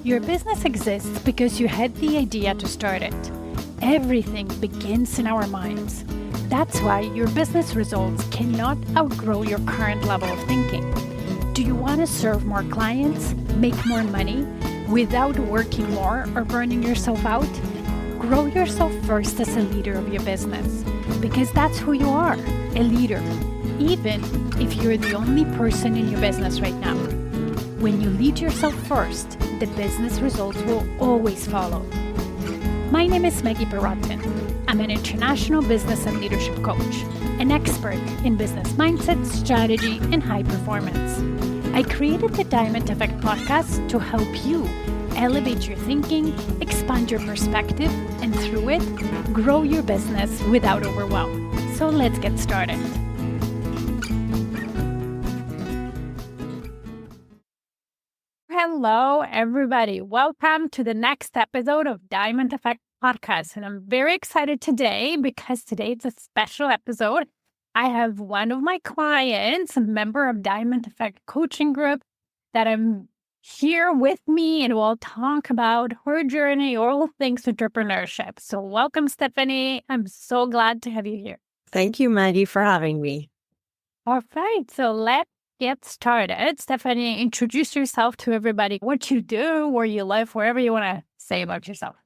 Your business exists because you had the idea to start it. Everything begins in our minds. That's why your business results cannot outgrow your current level of thinking. Do you want to serve more clients, make more money, without working more or burning yourself out? Grow yourself first as a leader of your business, because that's who you are, a leader, even if you're the only person in your business right now. When you lead yourself first, the business results will always follow. My name is Maggie Perotin. I'm an international business and leadership coach, an expert in business mindset, strategy, and high performance. I created the Diamond Effect podcast to help you elevate your thinking, expand your perspective, and through it, grow your business without overwhelm. So let's get started. Hello, everybody. Welcome to the next episode of Diamond Effect podcast. And I'm very excited today because today it's a special episode. I have one of my clients, a member of Diamond Effect coaching group, that I'm here with me, and we'll talk about her journey, all things entrepreneurship. So welcome, Stefanie. I'm so glad to have you here. Thank you, Maggie, for having me. All right. So let's get started. Stefanie, introduce yourself to everybody, what you do, where you live, wherever you want to say about yourself.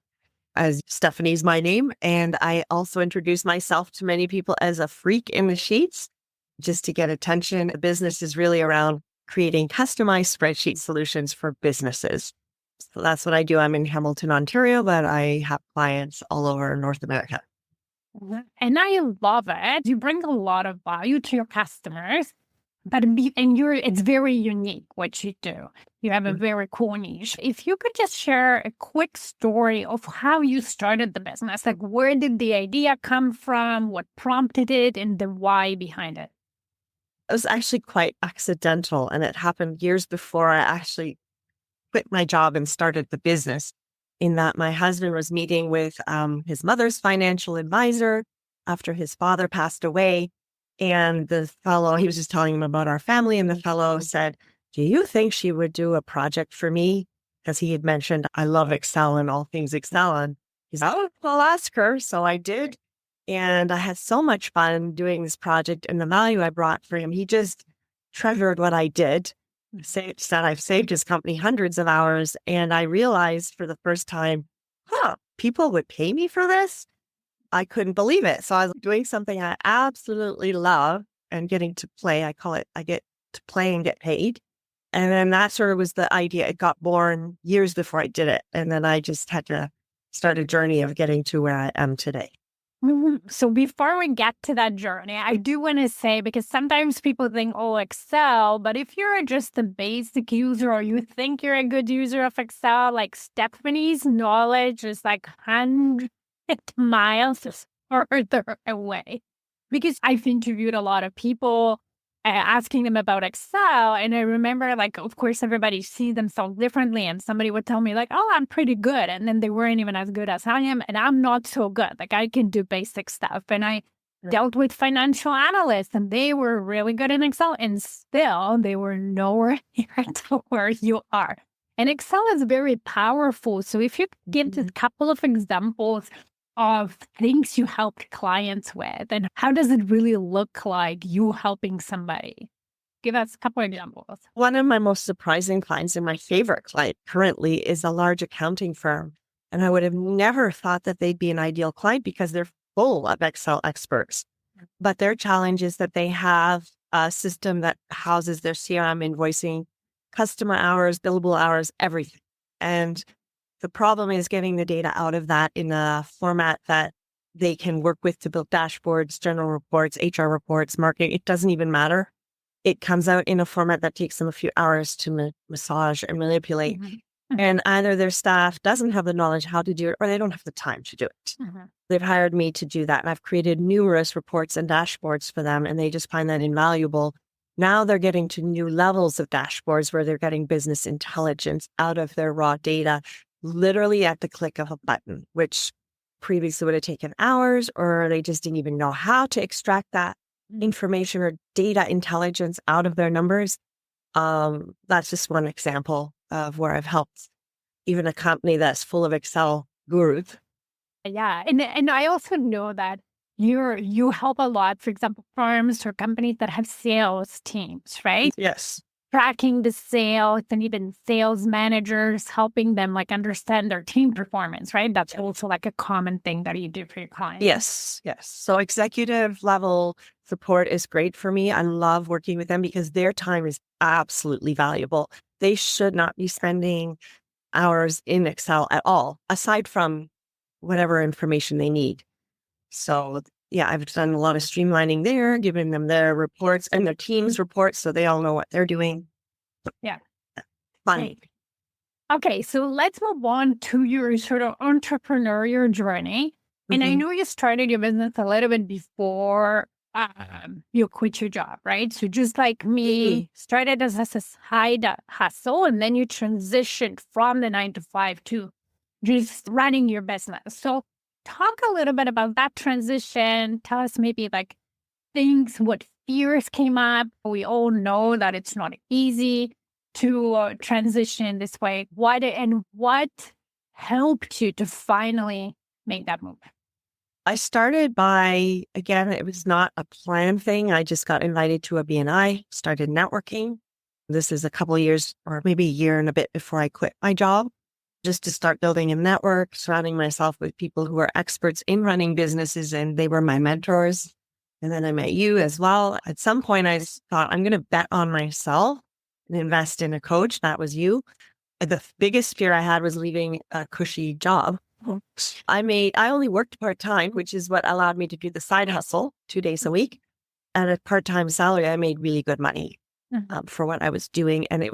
As Stephanie's my name, and I also introduce myself to many people as a freak in the sheets, just to get attention. The business is really around creating customized spreadsheet solutions for businesses. So that's what I do. I'm in Hamilton, Ontario, but I have clients all over North America. And I love it. You bring a lot of value to your customers. It's very unique what you do. You have a very cool niche. If you could just share a quick story of how you started the business, like where did the idea come from, what prompted it, and the why behind it? It was actually quite accidental, and it happened years before I actually quit my job and started the business, in that my husband was meeting with his mother's financial advisor after his father passed away. And the fellow, he was just telling him about our family, and the fellow said, "Do you think she would do a project for me?" Because he had mentioned, I love Excel and all things Excel. And he's like, "Oh, I'll ask her." So I did. And I had so much fun doing this project, and the value I brought for him. He just treasured what I did. Said I've saved his company hundreds of hours. And I realized for the first time, people would pay me for this? I couldn't believe it. So I was doing something I absolutely love and getting to play. I call it, I get to play and get paid. And then that sort of was the idea. It got born years before I did it. And then I just had to start a journey of getting to where I am today. So before we get to that journey, I do want to say, because sometimes people think, oh, Excel, but if you're just a basic user or you think you're a good user of Excel, like Stefanie's knowledge is like 100 miles further away. Because I've interviewed a lot of people asking them about Excel. And I remember, like, of course, everybody sees themselves differently. And somebody would tell me, like, oh, I'm pretty good. And then they weren't even as good as I am. And I'm not so good. Like, I can do basic stuff. And I dealt with financial analysts, and they were really good in Excel. And still, they were nowhere near to where you are. And Excel is very powerful. So if you give just a couple of examples of things you helped clients with, and how does it really look like you helping somebody? Give us a couple of examples. One of my most surprising clients, and my favorite client currently, is a large accounting firm. And I would have never thought that they'd be an ideal client because they're full of Excel experts. But their challenge is that they have a system that houses their CRM, invoicing, customer hours, billable hours, everything. And the problem is getting the data out of that in a format that they can work with to build dashboards, general reports, HR reports, marketing. It doesn't even matter. It comes out in a format that takes them a few hours to massage and manipulate. And either their staff doesn't have the knowledge how to do it, or they don't have the time to do it. They've hired me to do that. And I've created numerous reports and dashboards for them, and they just find that invaluable. Now they're getting to new levels of dashboards where they're getting business intelligence out of their raw data, literally at the click of a button, which previously would have taken hours, or they just didn't even know how to extract that information or data intelligence out of their numbers. That's just one example of where I've helped even a company that's full of Excel gurus. Yeah. And I also know that you help a lot, for example, firms or companies that have sales teams, right? Yes. Tracking the sales and even sales managers, helping them like understand their team performance, right? That's also like a common thing that you do for your clients. Yes. Yes. So executive level support is great for me. I love working with them because their time is absolutely valuable. They should not be spending hours in Excel at all, aside from whatever information they need. So yeah, I've done a lot of streamlining there, giving them their reports and their team's reports so they all know what they're doing. Yeah. Fun. Great. Okay, so let's move on to your sort of entrepreneurial journey. And I know you started your business a little bit before you quit your job, right? So just like me, started as a side hustle, and then you transitioned from the 9 to 5 to just running your business. So talk a little bit about that transition. Tell us maybe like things, what fears came up. We all know that it's not easy to transition this way. What helped you to finally make that move? I started by, again, it was not a planned thing. I just got invited to a BNI, started networking. This is a couple of years or maybe a year and a bit before I quit my job, just to start building a network, surrounding myself with people who are experts in running businesses, and they were my mentors. And then I met you as well. At some point, I thought, I'm going to bet on myself and invest in a coach. That was you. The biggest fear I had was leaving a cushy job. I only worked part-time, which is what allowed me to do the side hustle 2 days a week. At a part-time salary, I made really good money for what I was doing. And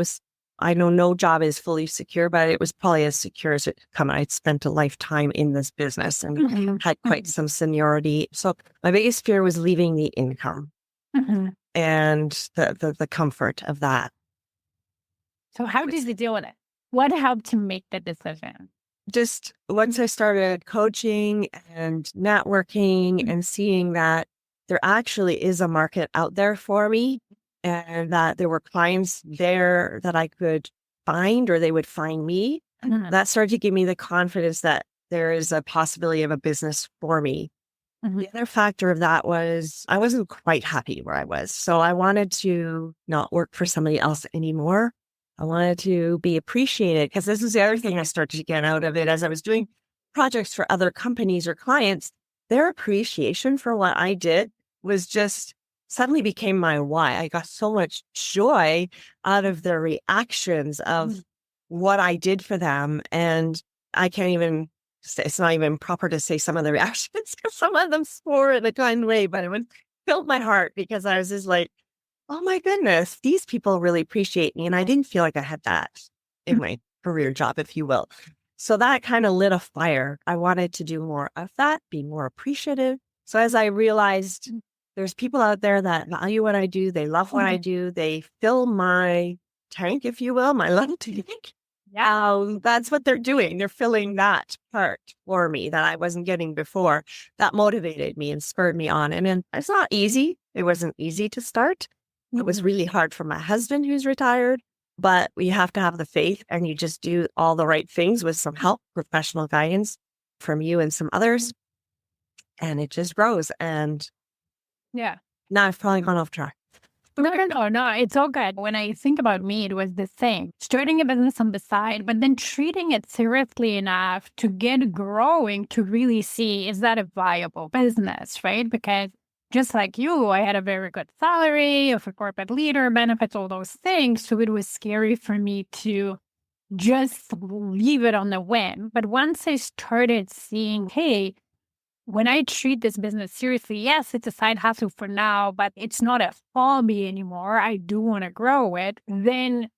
I know no job is fully secure, but it was probably as secure as it come. I'd spent a lifetime in this business and had quite some seniority. So my biggest fear was leaving the income and the comfort of that. So how did you deal with it? What helped you make the decision? Just once I started coaching and networking and seeing that there actually is a market out there for me and that there were clients there that I could find or they would find me, that started to give me the confidence that there is a possibility of a business for me. The other factor of that was I wasn't quite happy where I was. So I wanted to not work for somebody else anymore. I wanted to be appreciated because this is the other thing I started to get out of it as I was doing projects for other companies or clients. Their appreciation for what I did was just suddenly became my why. I got so much joy out of their reactions of what I did for them. And I can't even say, it's not even proper to say some of the reactions because some of them swore in a kind way, but it filled my heart because I was just like, oh my goodness, these people really appreciate me. And I didn't feel like I had that in my career job, if you will. So that kind of lit a fire. I wanted to do more of that, be more appreciative. So as I realized there's people out there that value what I do, they love what I do, they fill my tank, if you will, my love tank. That's what they're doing. They're filling that part for me that I wasn't getting before. That motivated me and spurred me on. And then it's not easy. It wasn't easy to start. It was really hard for my husband who's retired, but you have to have the faith and you just do all the right things with some help, professional guidance from you and some others. And it just grows. And now I've probably gone off track. No, it's all good. When I think about me, it was the same. Starting a business on the side, but then treating it seriously enough to get growing to really see, is that a viable business, right? Because just like you, I had a very good salary of a corporate leader, benefits, all those things. So it was scary for me to just leave it on the whim. But once I started seeing, hey, when I treat this business seriously, yes, it's a side hustle for now, but it's not a hobby anymore. I do want to grow it. Then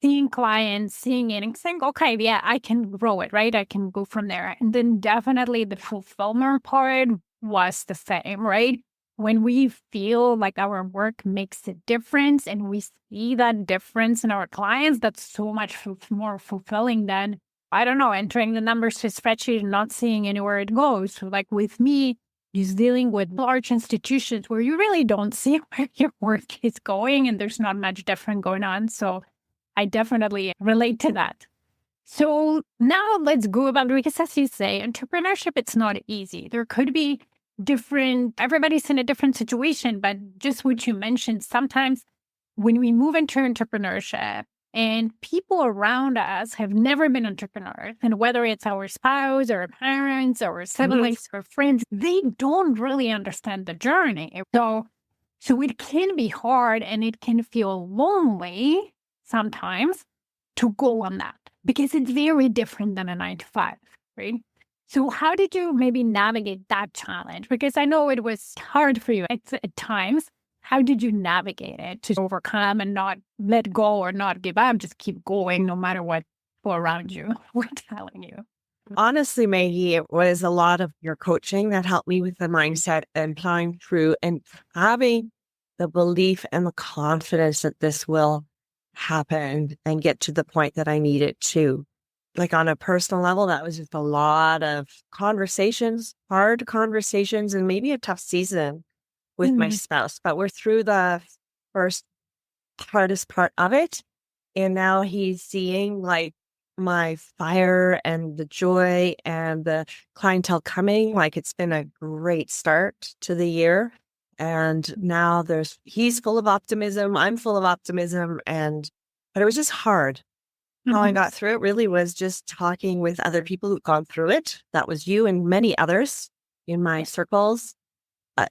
seeing clients, seeing it and saying, okay, yeah, I can grow it, right? I can go from there. And then definitely the fulfillment part was the same, right? When we feel like our work makes a difference and we see that difference in our clients, that's so much more fulfilling than, I don't know, entering the numbers to a spreadsheet and not seeing anywhere it goes. So like with me, is dealing with large institutions where you really don't see where your work is going and there's not much different going on. So I definitely relate to that. So now let's go about, because as you say, entrepreneurship, it's not easy. There could be everybody's in a different situation, but just what you mentioned, sometimes when we move into entrepreneurship and people around us have never been entrepreneurs, and whether it's our spouse or parents or siblings or friends, they don't really understand the journey. So it can be hard and it can feel lonely sometimes to go on that because it's very different than a 9 to 5, right? So how did you maybe navigate that challenge? Because I know it was hard for you at times. How did you navigate it to overcome and not let go or not give up, just keep going no matter what people around you were telling you? Honestly, Maggie, it was a lot of your coaching that helped me with the mindset and plowing through and having the belief and the confidence that this will happen and get to the point that I need it to. Like on a personal level, that was just a lot of conversations, hard conversations, and maybe a tough season with my spouse. But we're through the first hardest part of it. And now he's seeing like my fire and the joy and the clientele coming. Like it's been a great start to the year. And now he's full of optimism. I'm full of optimism. But it was just hard. How I got through it really was just talking with other people who've gone through it. That was you and many others in my circles.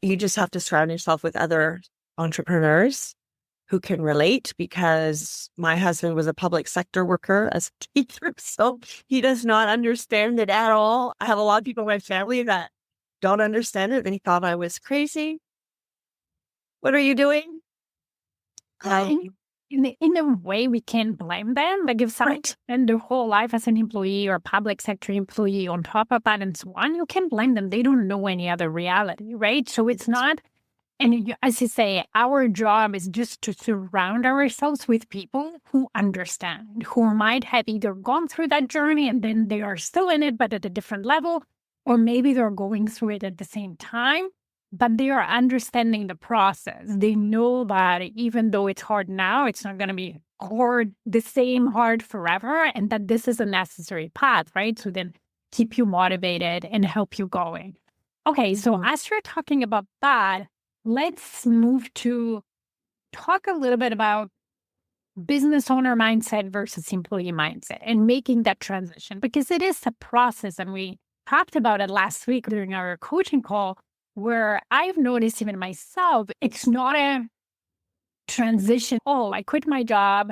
You just have to surround yourself with other entrepreneurs who can relate, because my husband was a public sector worker as a teacher, so he does not understand it at all. I have a lot of people in my family that don't understand it, and he thought I was crazy. What are you doing? In a way, we can't blame them. Like if someone spend their whole life as an employee or public sector employee on top of that and so on, you can't blame them. They don't know any other reality, right? So it's not, and as you say, our job is just to surround ourselves with people who understand, who might have either gone through that journey and then they are still in it, but at a different level, or maybe they're going through it at the same time. But they are understanding the process. They know that even though it's hard now, it's not going to be the same hard forever, and that this is a necessary path, right? So then keep you motivated and help you going. Okay, so as you're talking about that, let's move to talk a little bit about business owner mindset versus employee mindset and making that transition, because it is a process. And we talked about it last week during our coaching call, where I've noticed even myself, it's not a transition. Oh, I quit my job.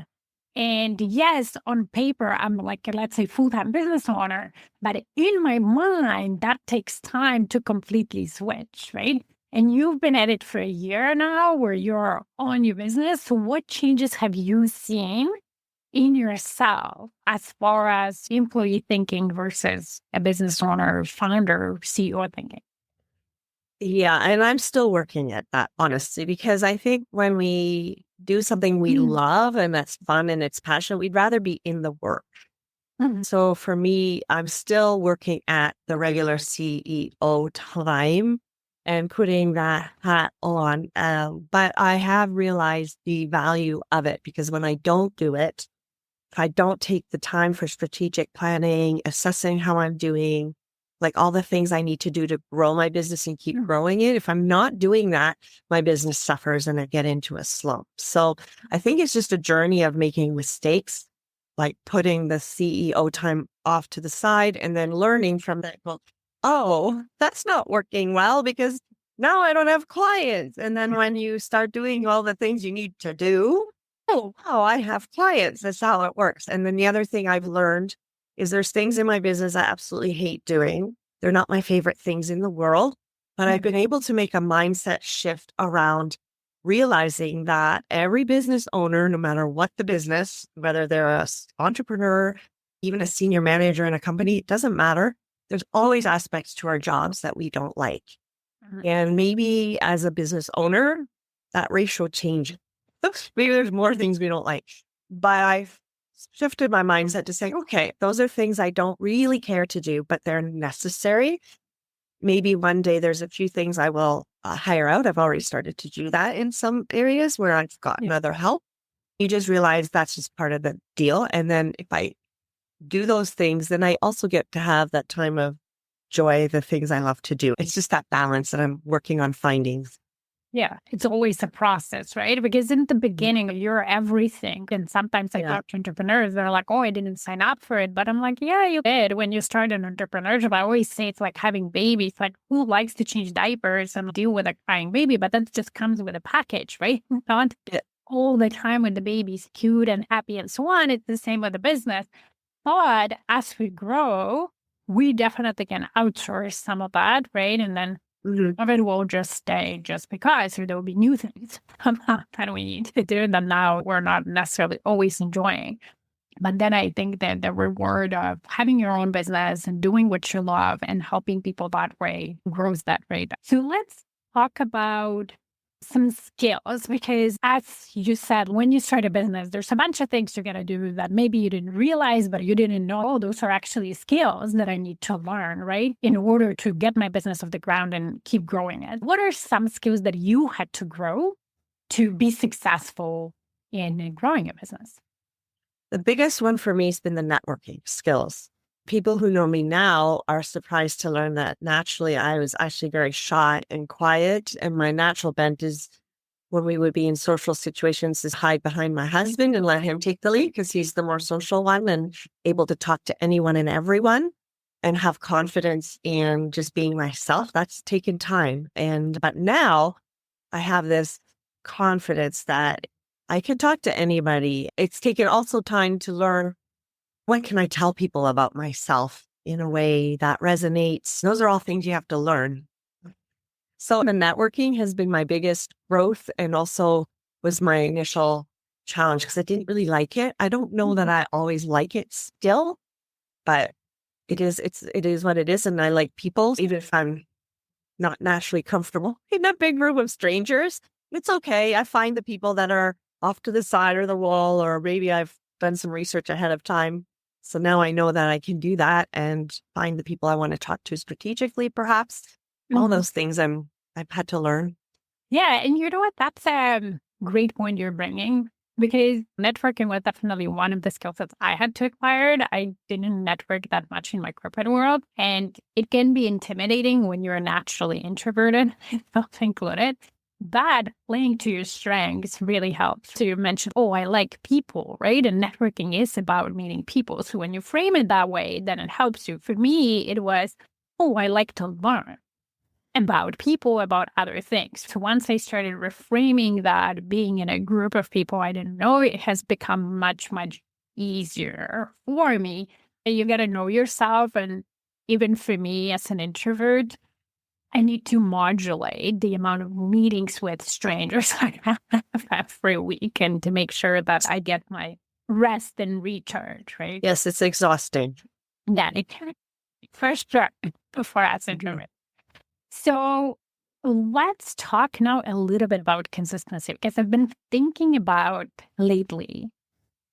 And yes, on paper, I'm like, let's say, full-time business owner. But in my mind, that takes time to completely switch, right? And you've been at it for a year now where you're on your business. So what changes have you seen in yourself as far as employee thinking versus a business owner, founder, CEO thinking? Yeah, and I'm still working at that, honestly, because I think when we do something we love and that's fun and it's passionate, we'd rather be in the work. So for me, I'm still working at the regular CEO time and putting that hat on. But I have realized the value of it, because when I don't do it, if I don't take the time for strategic planning, assessing how I'm doing, like all the things I need to do to grow my business and keep growing it. If I'm not doing that, my business suffers and I get into a slump. So I think it's just a journey of making mistakes, like putting the CEO time off to the side and then learning from that. Well, oh, that's not working well because now I don't have clients. And then when you start doing all the things you need to do, oh, I have clients. That's how it works. And then the other thing I've learned is there's things in my business I absolutely hate doing. They're not my favorite things in the world, but I've been able to make a mindset shift around realizing that every business owner, no matter what the business, whether they're an entrepreneur, even a senior manager in a company, it doesn't matter. There's always aspects to our jobs that we don't like. And maybe as a business owner, that ratio changes. Maybe there's more things we don't like, but I've shifted my mindset to say, okay, those are things I don't really care to do, but they're necessary. Maybe one day there's a few things I will hire out. I've already started to do that in some areas where I've gotten other help. You just realize that's just part of the deal. And then if I do those things, then I also get to have that time of joy, the things I love to do. It's just that balance that I'm working on finding. Yeah, it's always a process, right? Because in the beginning, you're everything. And sometimes I talk to entrepreneurs, they're like, oh, I didn't sign up for it. But I'm like, yeah, you did. When you start an entrepreneurship, I always say it's like having babies. Like, who likes to change diapers and deal with a crying baby? But that just comes with a package, right? Not all the time when the baby's cute and happy and so on. It's the same with the business. But as we grow, we definitely can outsource some of that, right? And then of it will just stay just because, or there will be new things that we need to do that now we're not necessarily always enjoying. But then I think that the reward of having your own business and doing what you love and helping people that way grows that rate. So let's talk about some skills, because as you said, when you start a business, there's a bunch of things you're going to do that maybe you didn't realize, but you didn't know, oh, those are actually skills that I need to learn, right? In order to get my business off the ground and keep growing it. What are some skills that you had to grow to be successful in growing a business? The biggest one for me has been the networking skills. People who know me now are surprised to learn that naturally I was actually very shy and quiet. And my natural bent is when we would be in social situations is hide behind my husband and let him take the lead because he's the more social one and able to talk to anyone and everyone and have confidence in just being myself. That's taken time. But now I have this confidence that I can talk to anybody. It's taken also time to learn, what can I tell people about myself in a way that resonates? Those are all things you have to learn. So the networking has been my biggest growth and also was my initial challenge because I didn't really like it. I don't know that I always like it still, but it is what it is. And I like people, even if I'm not naturally comfortable in a big room of strangers. It's okay. I find the people that are off to the side or the wall, or maybe I've done some research ahead of time. So now I know that I can do that and find the people I want to talk to strategically, perhaps. All those things I've had to learn. Yeah. And you know what? That's a great point you're bringing, because networking was definitely one of the skill sets I had to acquire. I didn't network that much in my corporate world. And it can be intimidating when you're naturally introverted, self included. But playing to your strengths really helps. So you mentioned, oh, I like people, right? And networking is about meeting people. So when you frame it that way, then it helps you. For me, it was, oh, I like to learn about people, about other things. So once I started reframing that, being in a group of people I didn't know, it has become much, much easier for me. And you got to know yourself. And even for me as an introvert, I need to modulate the amount of meetings with strangers I have every week and to make sure that I get my rest and recharge, right? Yes, it's exhausting. That it can for sure for us introverts. So let's talk now a little bit about consistency, because I've been thinking about lately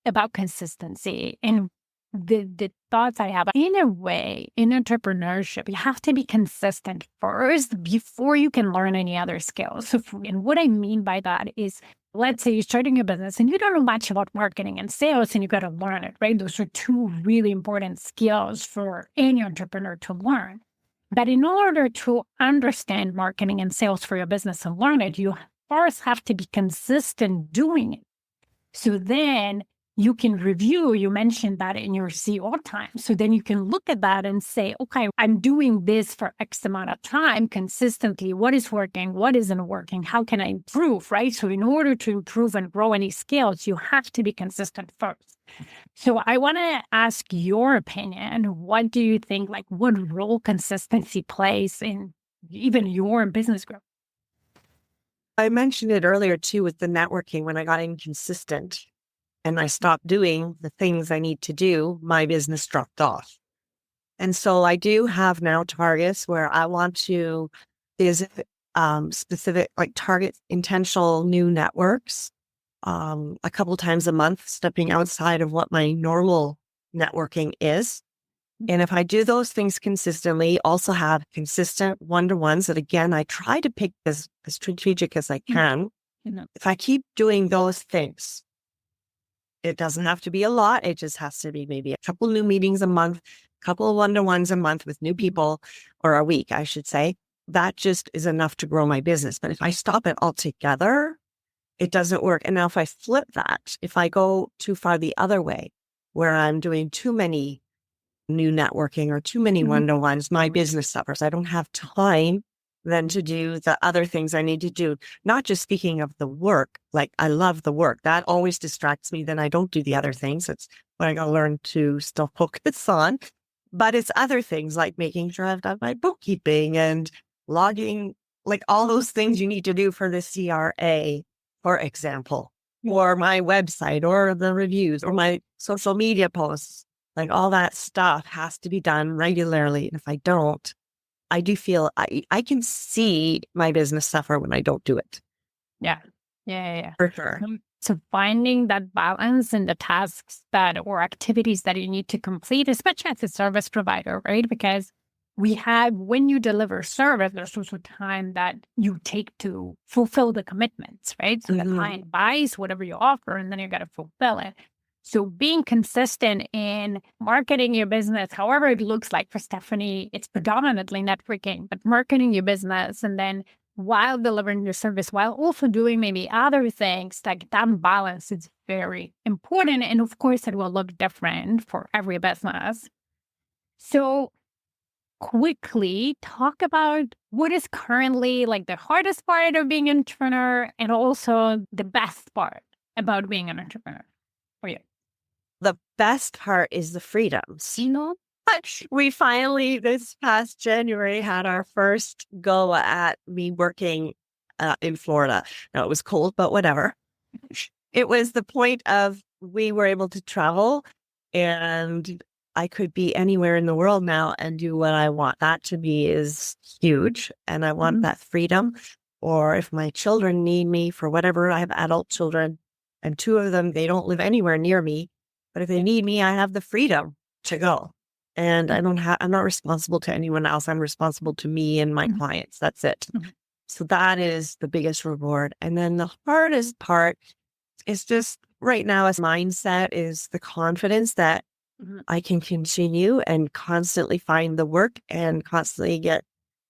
about consistency and the thoughts I have. In a way, in entrepreneurship, you have to be consistent first before you can learn any other skills. And what I mean by that is, let's say you're starting a business and you don't know much about marketing and sales and you got to learn it, right? Those are two really important skills for any entrepreneur to learn. But in order to understand marketing and sales for your business and learn it, you first have to be consistent doing it. So then you can review, you mentioned that in your CO time. So then you can look at that and say, okay, I'm doing this for X amount of time consistently. What is working? What isn't working? How can I improve, right? So in order to improve and grow any skills, you have to be consistent first. So I want to ask your opinion. What do you think, like what role consistency plays in even your business growth? I mentioned it earlier too with the networking. When I got inconsistent and I stopped doing the things I need to do, my business dropped off. And so I do have now targets where I want to visit specific, like target intentional new networks a couple times a month, stepping outside of what my normal networking is. And if I do those things consistently, also have consistent one-to-ones that, again, I try to pick as strategic as I can. If I keep doing those things, It doesn't have to be a lot. It just has to be maybe a couple new meetings a month, a couple of one-to-ones a month with new people, or a week, I should say. That just is enough to grow my business. But if I stop it altogether, it doesn't work. And now if I flip that, if I go too far the other way, where I'm doing too many new networking or too many one-to-ones, my business suffers. I don't have time then to do the other things I need to do. Not just speaking of the work, like I love the work. That always distracts me. Then I don't do the other things. It's what I got to learn to still focus on. But it's other things like making sure I've done my bookkeeping and logging, like all those things you need to do for the CRA, for example, or my website or the reviews or my social media posts. Like all that stuff has to be done regularly. And if I don't, I do feel I can see my business suffer when I don't do it. Yeah. Yeah. For sure. So finding that balance in the tasks or activities that you need to complete, especially as a service provider, right? Because when you deliver service, there's also time that you take to fulfill the commitments, right? So the client buys whatever you offer and then you got to fulfill it. So being consistent in marketing your business, however it looks like for Stefanie, it's predominantly networking, but marketing your business and then while delivering your service, while also doing maybe other things, like that balance is very important. And of course, it will look different for every business. So quickly talk about what is currently like the hardest part of being an entrepreneur and also the best part about being an entrepreneur for you. The best part is the freedoms. We finally, this past January, had our first go at me working in Florida. Now, it was cold, but whatever. It was the point of we were able to travel and I could be anywhere in the world now and do what I want. That to me is huge. And I want that freedom. Or if my children need me for whatever, I have adult children and two of them, they don't live anywhere near me. But if they need me, I have the freedom to go. And I'm not responsible to anyone else. I'm responsible to me and my clients. That's it. So that is the biggest reward. And then the hardest part is just right now as mindset is the confidence that I can continue and constantly find the work and constantly get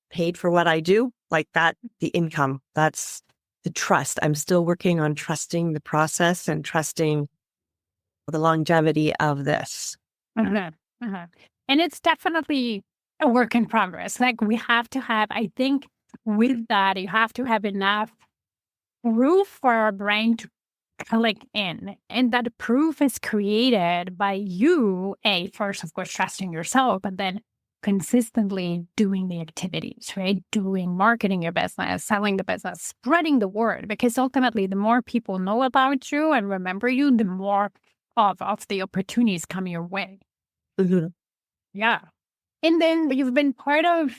paid for what I do. Like that, the income, that's the trust. I'm still working on trusting the process and trusting the longevity of this. And it's definitely a work in progress. Like we have to have, I think with that, you have to have enough proof for our brain to click in. And that proof is created by you, first, of course, trusting yourself, but then consistently doing the activities, right? Doing marketing your business, selling the business, spreading the word. Because ultimately, the more people know about you and remember you, the more of the opportunities come your way. Yeah. And then you've been part of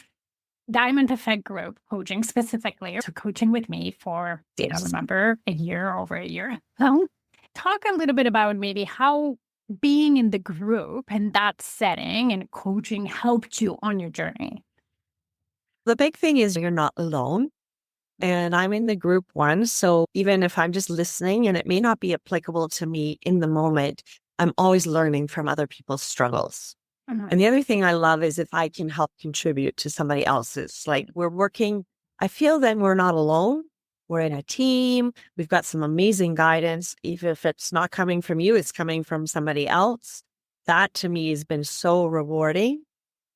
Diamond Effect Group coaching specifically, so coaching with me for, I don't remember, over a year. Talk a little bit about maybe how being in the group and that setting and coaching helped you on your journey. The big thing is you're not alone. And I'm in the group one. So even if I'm just listening and it may not be applicable to me in the moment, I'm always learning from other people's struggles. And the other thing I love is if I can help contribute to somebody else's, like we're working, I feel then we're not alone. We're in a team. We've got some amazing guidance. Even if it's not coming from you, it's coming from somebody else. That to me has been so rewarding.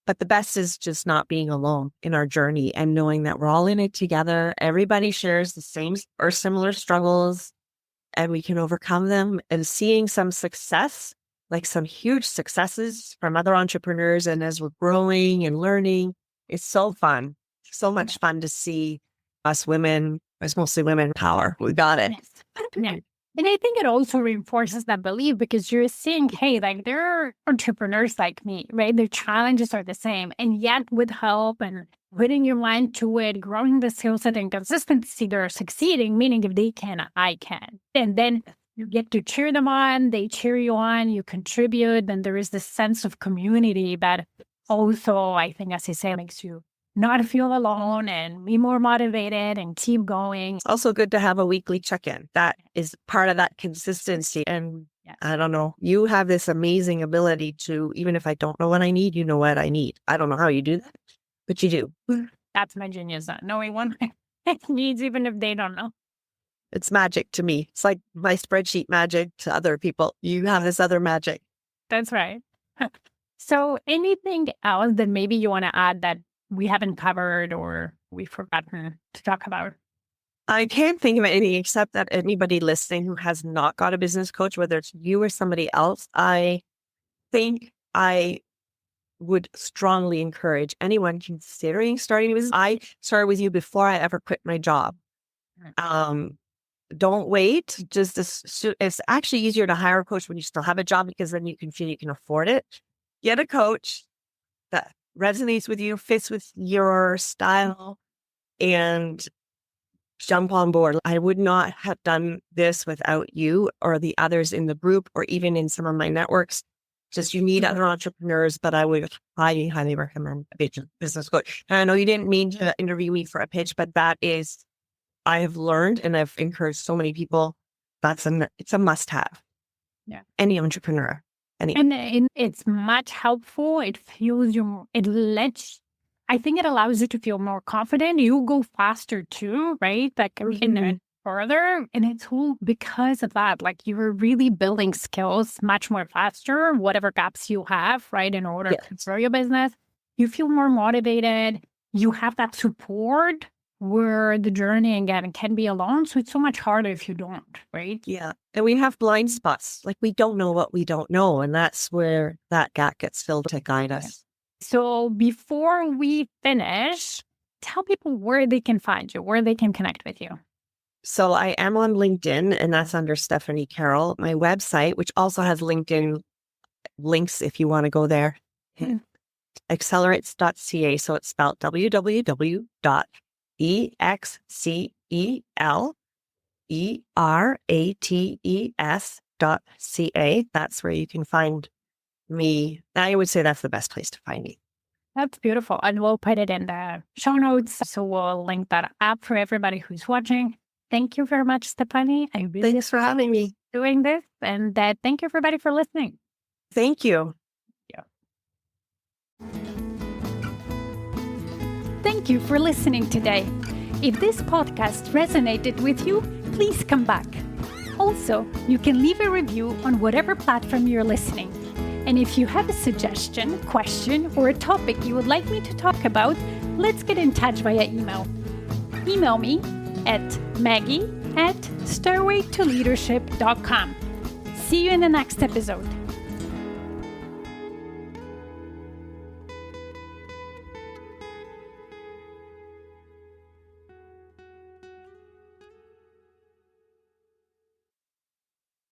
But the best is just not being alone in our journey and knowing that we're all in it together. Everybody shares the same or similar struggles and we can overcome them, and seeing some success, like some huge successes from other entrepreneurs. And as we're growing and learning, it's so fun. So much fun to see us women, it's mostly women power. We got it. Yeah. And I think it also reinforces that belief because you're seeing, hey, like there are entrepreneurs like me, right? Their challenges are the same. And yet with help and putting your mind to it, growing the skill set and consistency, they're succeeding, meaning if they can, I can. And then you get to cheer them on, they cheer you on, you contribute, and there is this sense of community that also, I think, as I say, makes you not feel alone and be more motivated and keep going. It's also good to have a weekly check-in. That is part of that consistency. And Yes. I don't know. You have this amazing ability to, even if I don't know what I need, you know what I need. I don't know how you do that, but you do. That's my genius, knowing what my needs, even if they don't know. It's magic to me. It's like my spreadsheet magic to other people. You have this other magic. That's right. So anything else that maybe you want to add that we haven't covered or we've forgotten to talk about? I can't think of anything except that anybody listening who has not got a business coach, whether it's you or somebody else, I think I would strongly encourage anyone considering starting a business. I started with you before I ever quit my job. Don't wait. It's actually easier to hire a coach when you still have a job because then you can feel you can afford it. Get a coach that resonates with you, fits with your style, and jump on board. I would not have done this without you or the others in the group or even in some of my networks. Just you need other entrepreneurs, but I would highly, highly recommend a business coach. And I know you didn't mean to interview me for a pitch, but that is, I have learned and I've encouraged so many people. It's a must have. Yeah. Any entrepreneur. And it's much helpful. It fuels you. I think it allows you to feel more confident. You go faster too, right? Like further. And it's all because of that. Like you're really building skills much more faster, whatever gaps you have, right? In order to grow your business, you feel more motivated. You have that support where the journey again can be alone. So it's so much harder if you don't, right? Yeah. And we have blind spots. Like we don't know what we don't know. And that's where that gap gets filled to guide us. So before we finish, tell people where they can find you, where they can connect with you. So I am on LinkedIn and that's under Stefanie Carroll. My website, which also has LinkedIn links if you want to go there, Excelerates.ca. So it's spelled www.excelerates.ca. That's where you can find me. I would say that's the best place to find me. That's beautiful. And we'll put it in the show notes. So we'll link that up for everybody who's watching. Thank you very much, Stefanie. Thanks for having me. Doing this. And thank you everybody for listening. Thank you. Yeah. Thank you for listening today. If this podcast resonated with you, please come back. Also, you can leave a review on whatever platform you're listening. And if you have a suggestion, question, or a topic you would like me to talk about, let's get in touch via email. Email me at maggie@stairwaytoleadership.com. See you in the next episode.